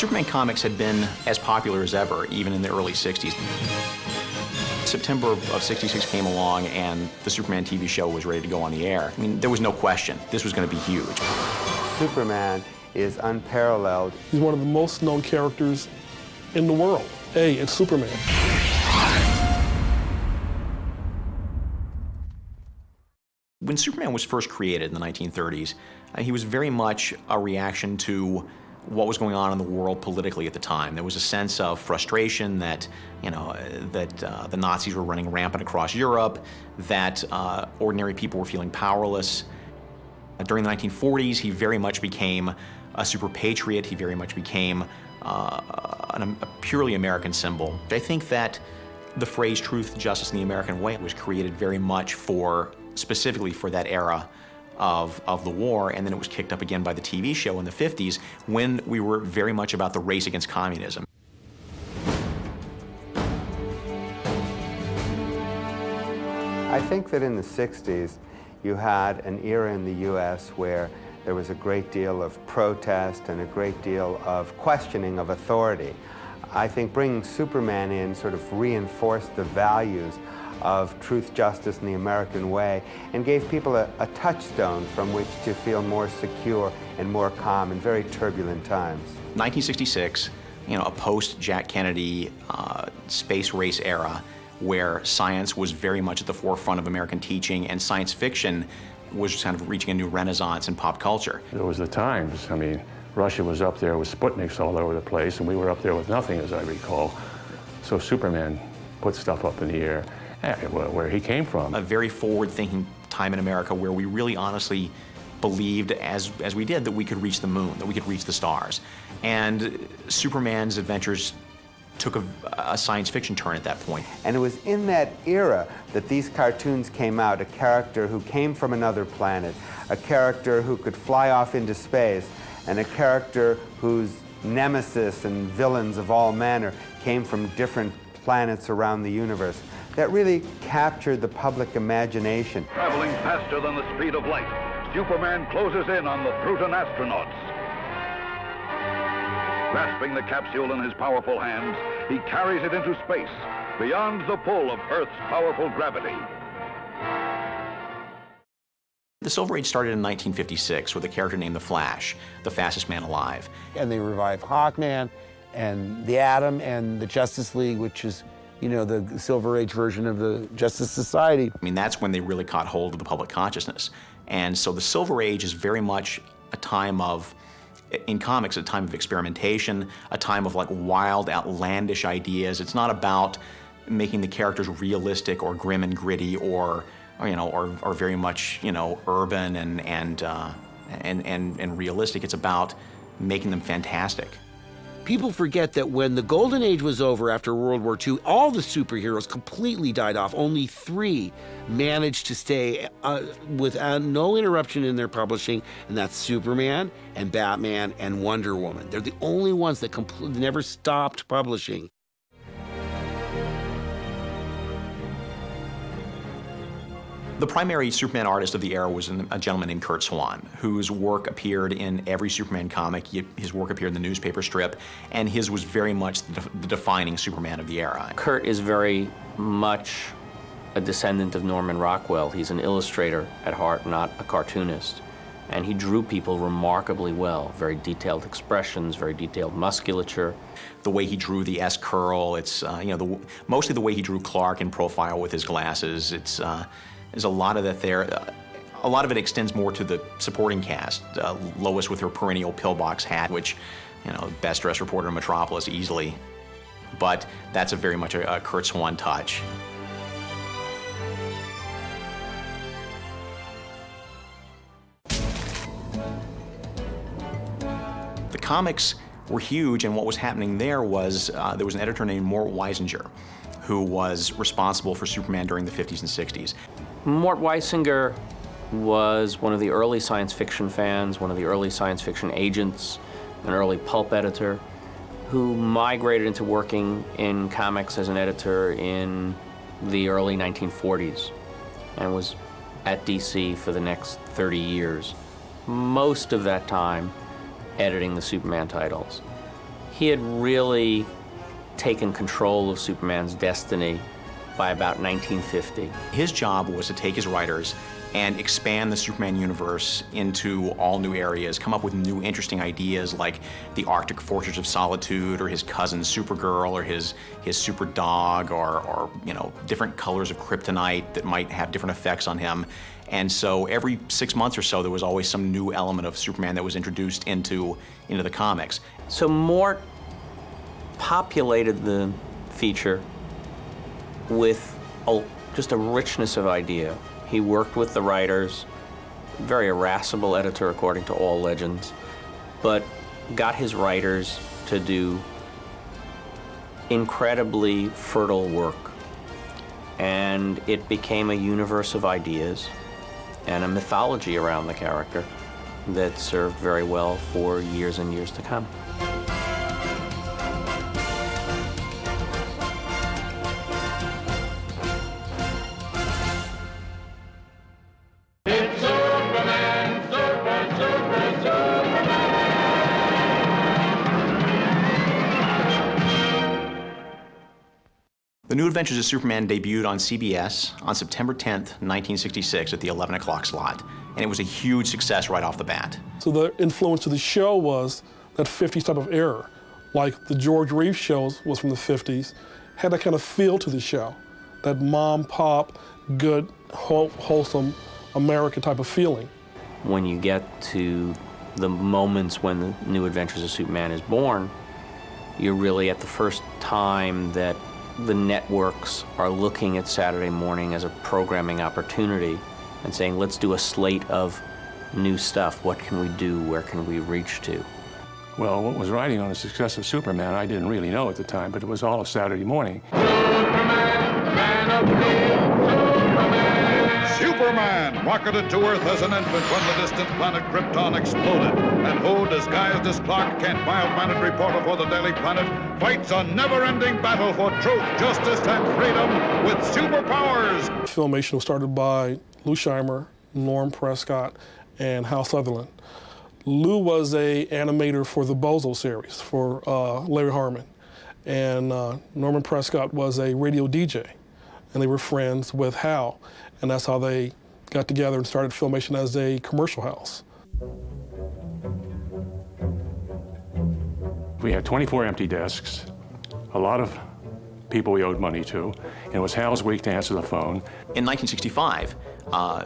Superman comics had been as popular as ever, even in the early 60s. September of '66 came along and the Superman TV show was ready to go on the air. I mean, there was no question. This was going to be huge. Superman is unparalleled. He's one of the most known characters in the world. Hey, it's Superman. When Superman was first created in the 1930s, he was very much a reaction to what was going on in the world politically at the time. There was a sense of frustration that, the Nazis were running rampant across Europe, that ordinary people were feeling powerless. During the 1940s, he very much became a super patriot. He very much became a purely American symbol. I think that the phrase truth, justice, and the American way was created very much specifically for that era of the war, and then it was kicked up again by the TV show in the 50s when we were very much about the race against communism. I think that in the 60s, you had an era in the U.S. where there was a great deal of protest and a great deal of questioning of authority. I think bringing Superman in sort of reinforced the values of truth, justice, and the American way, and gave people a touchstone from which to feel more secure and more calm in very turbulent times. 1966, a post-Jack Kennedy space race era where science was very much at the forefront of American teaching and science fiction was kind of reaching a new renaissance in pop culture. There was the Times. I mean, Russia was up there with Sputniks all over the place, and we were up there with nothing, as I recall. So Superman put stuff up in the air. Where he came from. A very forward-thinking time in America where we really honestly believed, as we did, that we could reach the moon, that we could reach the stars. And Superman's adventures took a science fiction turn at that point. And it was in that era that these cartoons came out, a character who came from another planet, a character who could fly off into space, and a character whose nemesis and villains of all manner came from different planets around the universe. That really captured the public imagination. Traveling faster than the speed of light, Superman closes in on the Pluton astronauts. Grasping the capsule in his powerful hands, he carries it into space, beyond the pull of Earth's powerful gravity. The Silver Age started in 1956 with a character named the Flash, the fastest man alive. And they revived Hawkman and the Atom and the Justice League, which is the Silver Age version of the Justice Society. I mean, that's when they really caught hold of the public consciousness. And so the Silver Age is very much a time of, in comics, a time of experimentation, a time of wild, outlandish ideas. It's not about making the characters realistic or grim and gritty or very much, urban and realistic. It's about making them fantastic. People forget that when the Golden Age was over after World War II, all the superheroes completely died off. Only 3 managed to stay without no interruption in their publishing, and that's Superman and Batman and Wonder Woman. They're the only ones that never stopped publishing. The primary Superman artist of the era was a gentleman named Curt Swan, whose work appeared in every Superman comic. His work appeared in the newspaper strip, and his was very much the defining Superman of the era. Curt is very much a descendant of Norman Rockwell. He's an illustrator at heart, not a cartoonist. And he drew people remarkably well. Very detailed expressions, very detailed musculature. The way he drew the S-curl, it's, mostly the way he drew Clark in profile with his glasses. There's a lot of that there. A lot of it extends more to the supporting cast. Lois with her perennial pillbox hat, which, best dressed reporter in Metropolis easily. But that's very much a Curt Swan touch. The comics were huge, and what was happening there was an editor named Mort Weisinger, who was responsible for Superman during the 50s and 60s. Mort Weisinger was one of the early science fiction fans, one of the early science fiction agents, an early pulp editor, who migrated into working in comics as an editor in the early 1940s and was at DC for the next 30 years. Most of that time editing the Superman titles. He had really taken control of Superman's destiny by about 1950. His job was to take his writers and expand the Superman universe into all new areas, come up with new interesting ideas like the Arctic Fortress of Solitude, or his cousin Supergirl, or his super dog, or you know, different colors of kryptonite that might have different effects on him. And so every 6 months or so, there was always some new element of Superman that was introduced into the comics. So Mort populated the feature with just a richness of idea. He worked with the writers, very irascible editor according to all legends, but got his writers to do incredibly fertile work. And it became a universe of ideas and a mythology around the character that served very well for years and years to come. The New Adventures of Superman debuted on CBS on September 10th, 1966 at the 11 o'clock slot, and it was a huge success right off the bat. So the influence of the show was that 50s type of era. Like the George Reeves shows was from the 50s, had that kind of feel to the show, that mom, pop, good, wholesome American type of feeling. When you get to the moments when the New Adventures of Superman is born, you're really at the first time that the networks are looking at Saturday morning as a programming opportunity and saying, let's do a slate of new stuff. What can we do? Where can we reach to? Well, what was riding on the success of Superman, I didn't really know at the time, but it was all of Saturday morning. Superman rocketed to Earth as an infant when the distant planet Krypton exploded. And who, disguised as Clark Kent, bioplanet reporter for the Daily Planet, fights a never-ending battle for truth, justice, and freedom with superpowers. Filmation was started by Lou Scheimer, Norm Prescott, and Hal Sutherland. Lou was an animator for the Bozo series for Larry Harmon, and Norman Prescott was a radio DJ, and they were friends with Hal, and that's how they got together and started Filmation as a commercial house. We had 24 empty desks, a lot of people we owed money to, and it was Hal's week to answer the phone. In 1965,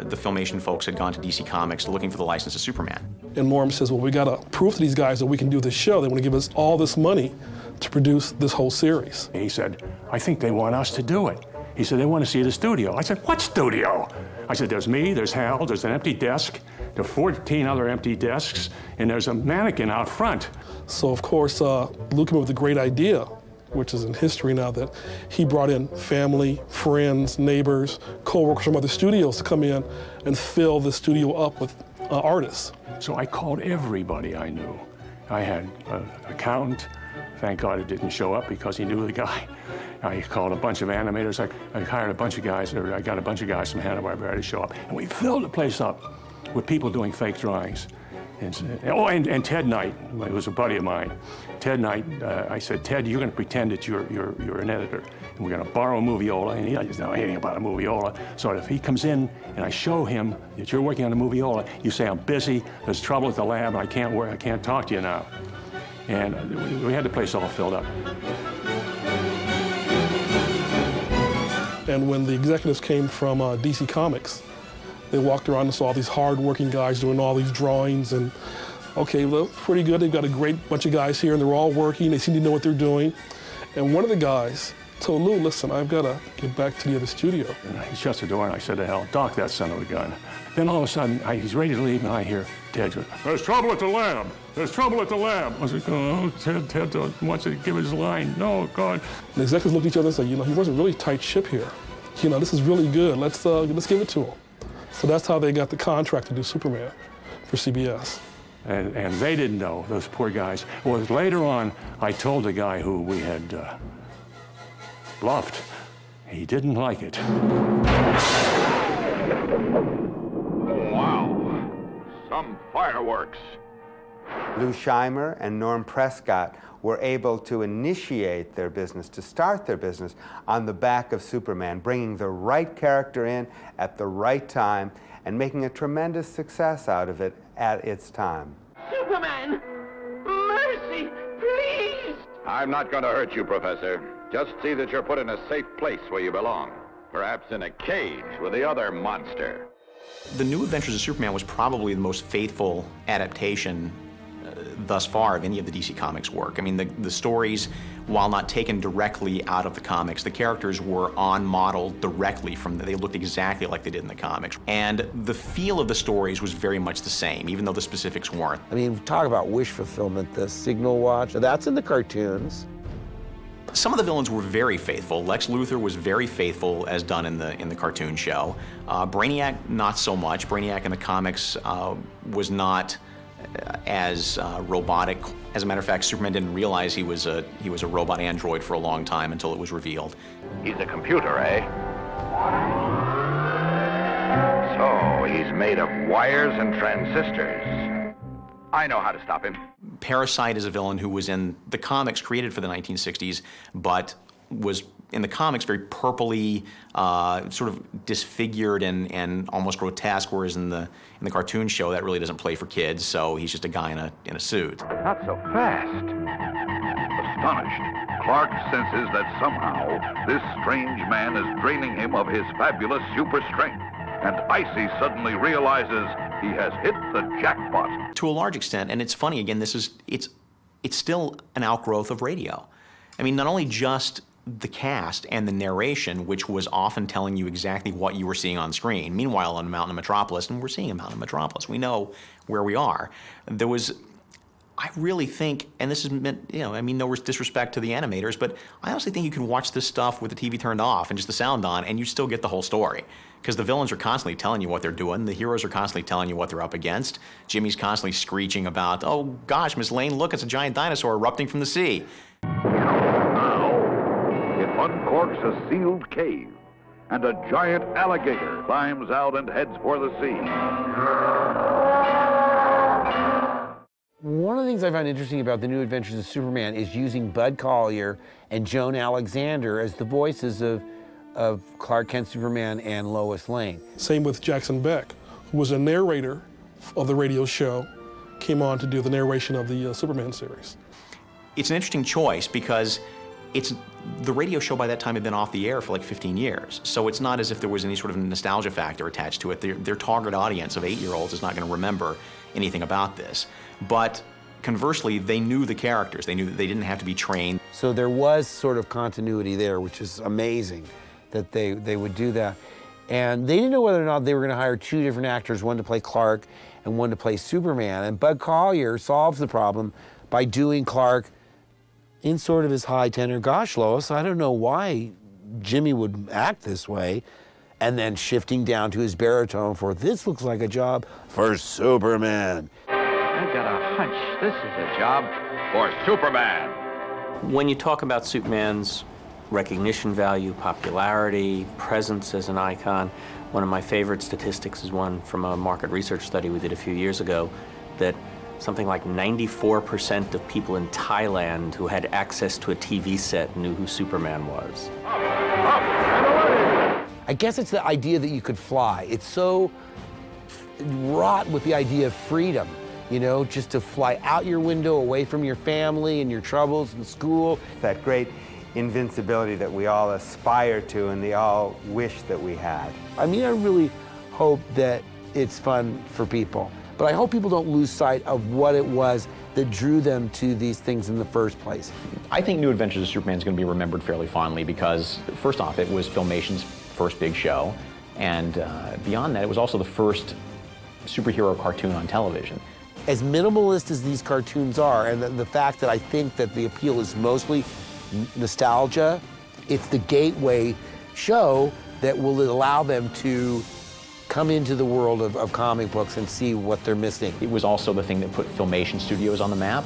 the Filmation folks had gone to DC Comics looking for the license of Superman. And Norm says, well, we got to prove to these guys that we can do this show. They want to give us all this money to produce this whole series. He said, I think they want us to do it. He said, they want to see the studio. I said, what studio? I said, there's me, there's Hal, there's an empty desk, there are 14 other empty desks, and there's a mannequin out front. So, of course, Lou came up with a great idea, which is in history now, that he brought in family, friends, neighbors, co-workers from other studios to come in and fill the studio up with artists. So I called everybody I knew. I had an accountant. Thank God it didn't show up because he knew the guy. I called a bunch of animators. I hired a bunch of guys, or I got a bunch of guys from Hanna-Barbera to show up. And we filled the place up with people doing fake drawings. And Ted Knight, who was a buddy of mine. Ted Knight, I said, Ted, you're going to pretend that you're an editor. And we're going to borrow a moviola. And he doesn't know anything about a moviola. So if he comes in and I show him that you're working on a moviola, you say, I'm busy, there's trouble at the lab, I can't work, I can't talk to you now. And we had the place all filled up. And when the executives came from DC Comics, they walked around and saw these hard-working guys doing all these drawings, and okay, well, pretty good. They've got a great bunch of guys here, and they're all working. They seem to know what they're doing. And one of the guys told Lou, listen, I've got to get back to the other studio. And he shuts the door, and I said to Hal, Doc that son of a gun. Then all of a sudden, he's ready to leave, and I hear Ted go, there's trouble at the lab. There's trouble at the lab. I was like, oh, Ted wants to give his line. No, God. And the executives looked at each other and said, you know, he was a really tight ship here. You know, this is really good. Let's give it to him. So that's how they got the contract to do Superman for CBS. And they didn't know, those poor guys. Well, later on, I told the guy who we had bluffed. He didn't like it. Wow. Some fireworks. Lou Scheimer and Norm Prescott were able to initiate their business, to start their business on the back of Superman, bringing the right character in at the right time and making a tremendous success out of it at its time. Superman! Mercy, please! I'm not going to hurt you, Professor. Just see that you're put in a safe place where you belong. Perhaps in a cage with the other monster. The New Adventures of Superman was probably the most faithful adaptation thus far of any of the DC Comics work. I mean, the stories, while not taken directly out of the comics, the characters were on-modeled directly from they looked exactly like they did in the comics. And the feel of the stories was very much the same, even though the specifics weren't. I mean, talk about wish fulfillment, the Signal Watch, that's in the cartoons. Some of the villains were very faithful. Lex Luthor was very faithful as done in the cartoon show. Brainiac, not so much. Brainiac in the comics was not as robotic. As a matter of fact, Superman didn't realize he was a robot android for a long time until it was revealed. He's a computer, eh? So he's made of wires and transistors. I know how to stop him. Parasite is a villain who was in the comics created for the 1960s, but was in the comics very purpley, sort of disfigured and almost grotesque, whereas in the cartoon show that really doesn't play for kids, so he's just a guy in a suit. Not so fast. Astonished, Clark senses that somehow this strange man is draining him of his fabulous super strength. And Icy suddenly realizes he has hit the jackpot. To a large extent, and it's funny, again, it's still an outgrowth of radio. I mean, not only just the cast and the narration, which was often telling you exactly what you were seeing on screen. Meanwhile, on Mountain of Metropolis, and we're seeing a Mountain of Metropolis, we know where we are. There was, I really think, and this is meant, I mean, no disrespect to the animators, but I honestly think you can watch this stuff with the TV turned off and just the sound on, and you still get the whole story. Because the villains are constantly telling you what they're doing, the heroes are constantly telling you what they're up against. Jimmy's constantly screeching about, oh gosh, Miss Lane, look, it's a giant dinosaur erupting from the sea. Now, it uncorks a sealed cave, and a giant alligator climbs out and heads for the sea. One of the things I find interesting about the New Adventures of Superman is using Bud Collyer and Joan Alexander as the voices of Clark Kent, Superman, and Lois Lane. Same with Jackson Beck, who was a narrator of the radio show, came on to do the narration of the Superman series. It's an interesting choice because the radio show by that time had been off the air for like 15 years. So it's not as if there was any sort of nostalgia factor attached to it. Their target audience of 8-year-olds is not going to remember anything about this. But conversely, they knew the characters. They knew that they didn't have to be trained. So there was sort of continuity there, which is amazing that they would do that. And they didn't know whether or not they were going to hire two different actors, one to play Clark and one to play Superman. And Bud Collyer solves the problem by doing Clark in sort of his high tenor, gosh, Lois, I don't know why Jimmy would act this way, and then shifting down to his baritone for this looks like a job for Superman. I've got a hunch this is a job For Superman. When you talk about Superman's recognition value, popularity, presence as an icon, one of my favorite statistics is one from a market research study we did a few years ago, that something like 94% of people in Thailand who had access to a TV set knew who Superman was. I guess it's the idea that you could fly. It's so wrought with the idea of freedom, just to fly out your window, away from your family and your troubles in school. That great invincibility that we all aspire to and they all wish that we had. I mean, I really hope that it's fun for people, but I hope people don't lose sight of what it was that drew them to these things in the first place. I think New Adventures of Superman is going to be remembered fairly fondly because, first off, it was Filmation's first big show, and beyond that, it was also the first superhero cartoon on television. As minimalist as these cartoons are, and the fact that I think that the appeal is mostly nostalgia, it's the gateway show that will allow them to come into the world of comic books and see what they're missing. It was also the thing that put Filmation Studios on the map.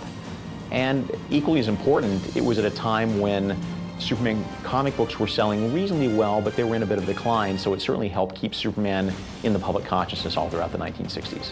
And equally as important, it was at a time when Superman comic books were selling reasonably well, but they were in a bit of decline, so it certainly helped keep Superman in the public consciousness all throughout the 1960s.